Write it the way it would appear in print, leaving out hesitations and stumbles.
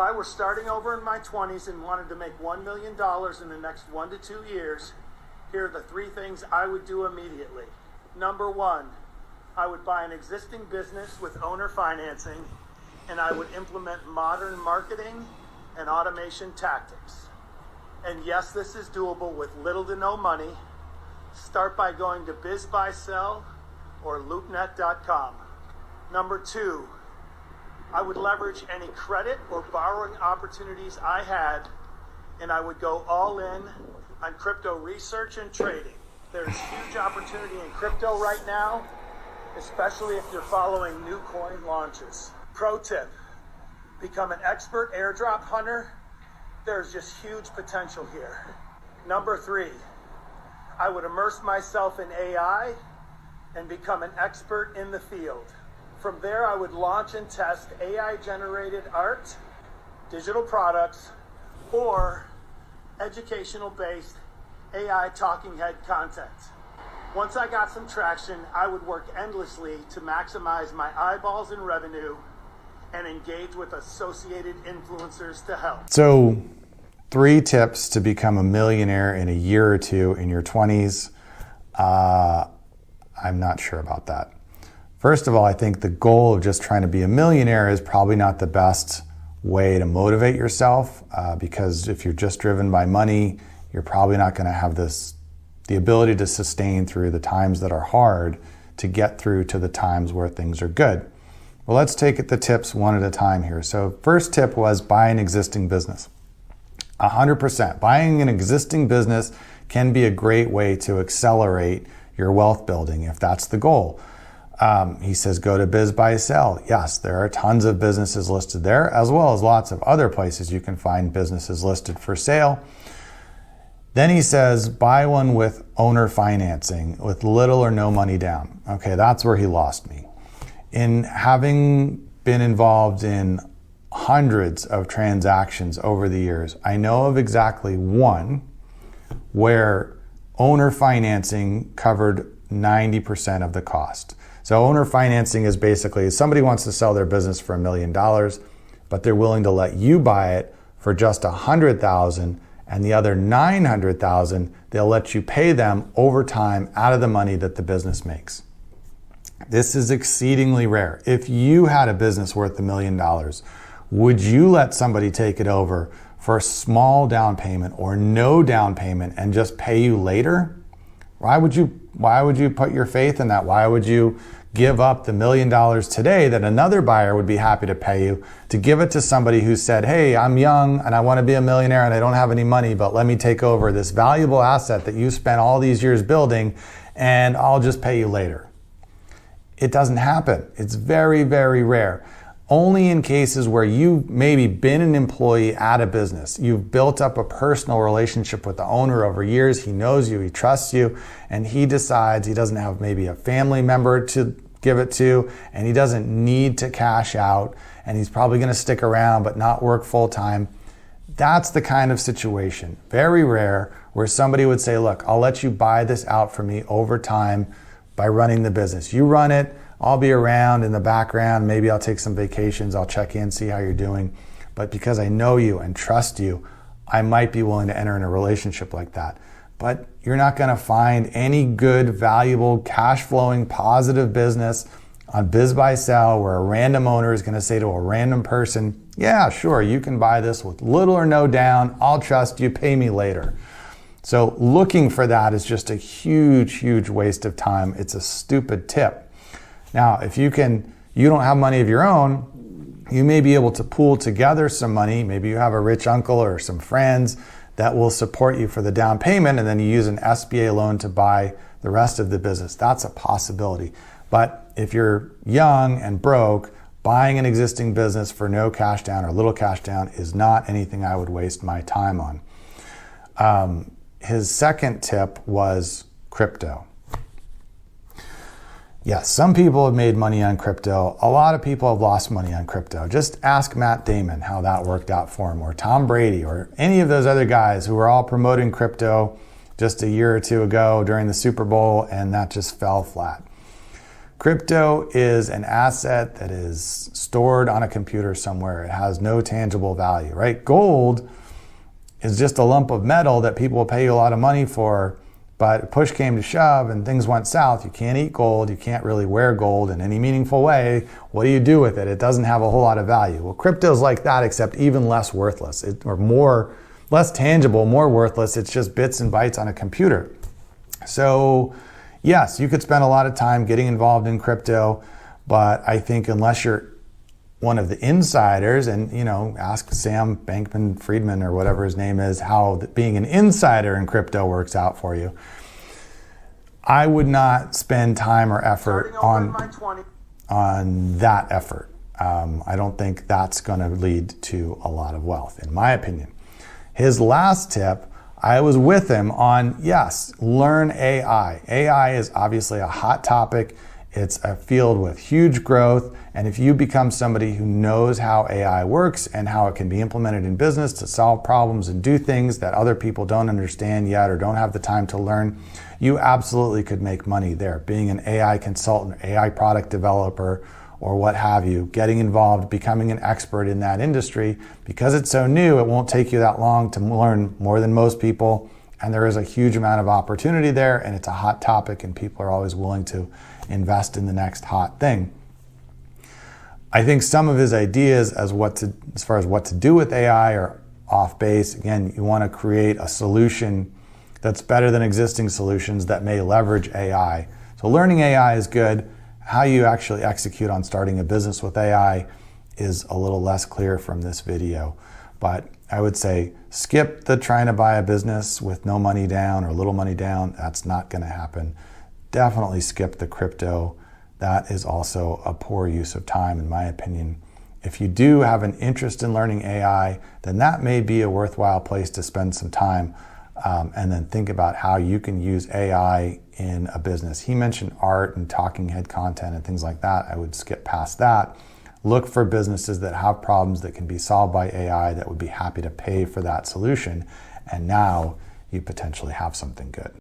I were starting over in my 20s and wanted to make $1 million in the next 1 to 2 years, here are the 3 things I would do immediately. Number 1, I would buy an existing business with owner financing, and I would implement modern marketing and automation tactics. And yes, this is doable with little to no money. Start by going to BizBuySell or LoopNet.com. Number 2, I would leverage any credit or borrowing opportunities I had, and I would go all in on crypto research and trading. There's huge opportunity in crypto right now, especially if you're following new coin launches. Pro tip, become an expert airdrop hunter. There's just huge potential here. Number 3, I would immerse myself in AI and become an expert in the field. From there, I would launch and test AI-generated art, digital products, or educational-based AI talking head content. Once I got some traction, I would work endlessly to maximize my eyeballs and revenue and engage with associated influencers to help. So 3 tips to become a millionaire in a year or 2 in your 20s. I'm not sure about that. First of all, I think the goal of just trying to be a millionaire is probably not the best way to motivate yourself, because if you're just driven by money, you're probably not going to have the ability to sustain through the times that are hard to get through to the times where things are good. Well, let's take the tips one at a time here. So first tip was buy an existing business. 100%. Buying an existing business can be a great way to accelerate your wealth building if that's the goal. He says go to BizBuySell. Yes, there are tons of businesses listed there, as well as lots of other places you can find businesses listed for sale. Then he says buy one with owner financing with little or no money down. Okay, that's where he lost me. In having been involved in hundreds of transactions over the years, I know of exactly one where owner financing covered 90% of the cost. So owner financing is basically somebody wants to sell their business for $1 million, but they're willing to let you buy it for just $100,000, and the other $900,000 they'll let you pay them over time out of the money that the business makes. This is exceedingly rare. If you had a business worth $1 million, would you let somebody take it over for a small down payment or no down payment and just pay you later? Why would you put your faith in that? Why would you give up the $1 million today that another buyer would be happy to pay you to give it to somebody who said, hey, I'm young and I want to be a millionaire and I don't have any money, but let me take over this valuable asset that you spent all these years building and I'll just pay you later. It doesn't happen. It's very, very rare. Only in cases where you've maybe been an employee at a business, you've built up a personal relationship with the owner over years, he knows you, he trusts you, and he decides he doesn't have maybe a family member to give it to, and he doesn't need to cash out, and he's probably going to stick around but not work full time. That's the kind of situation, very rare, where somebody would say, look, I'll let you buy this out for me over time by running the business. You run it, I'll be around in the background. Maybe I'll take some vacations. I'll check in, see how you're doing. But because I know you and trust you, I might be willing to enter in a relationship like that. But you're not going to find any good, valuable, cash flowing, positive business on BizBuySell where a random owner is going to say to a random person, yeah, sure, you can buy this with little or no down. I'll trust you. Pay me later. So looking for that is just a huge, huge waste of time. It's a stupid tip. Now, if you don't have money of your own, you may be able to pool together some money. Maybe you have a rich uncle or some friends that will support you for the down payment, and then you use an SBA loan to buy the rest of the business. That's a possibility. But if you're young and broke, buying an existing business for no cash down or little cash down is not anything I would waste my time on. His second tip was crypto. Yes, some people have made money on crypto. A lot of people have lost money on crypto. Just ask Matt Damon how that worked out for him, or Tom Brady, or any of those other guys who were all promoting crypto just a year or two ago during the Super Bowl, and that just fell flat. Crypto is an asset that is stored on a computer somewhere. It has no tangible value, right? Gold is just a lump of metal that people will pay you a lot of money for, but push came to shove and things went south. You can't eat gold. You can't really wear gold in any meaningful way. What do you do with it? It doesn't have a whole lot of value. Well, crypto is like that, except even less worthless, less tangible, more worthless. It's just bits and bytes on a computer. So yes, you could spend a lot of time getting involved in crypto, but I think unless you're one of the insiders, and ask Sam Bankman-Friedman or whatever his name is, how being an insider in crypto works out for you. I would not spend time or effort on that effort. I don't think that's going to lead to a lot of wealth, in my opinion. His last tip, I was with him on, yes, learn AI. AI is obviously a hot topic. It's a field with huge growth, and if you become somebody who knows how AI works and how it can be implemented in business to solve problems and do things that other people don't understand yet or don't have the time to learn, you absolutely could make money there. Being an AI consultant, AI product developer, or what have you, getting involved, becoming an expert in that industry. Because it's so new, it won't take you that long to learn more than most people, and there is a huge amount of opportunity there, and it's a hot topic, and people are always willing to invest in the next hot thing. I think some of his ideas as far as what to do with AI are off base. Again, you want to create a solution that's better than existing solutions that may leverage AI. So learning AI is good. How you actually execute on starting a business with AI is a little less clear from this video. But I would say skip the trying to buy a business with no money down or little money down. That's not going to happen. Definitely skip the crypto. That is also a poor use of time, in my opinion. If you do have an interest in learning AI, then that may be a worthwhile place to spend some time, and then think about how you can use AI in a business. He mentioned art and talking head content and things like that. I would skip past that. Look for businesses that have problems that can be solved by AI that would be happy to pay for that solution, and now you potentially have something good.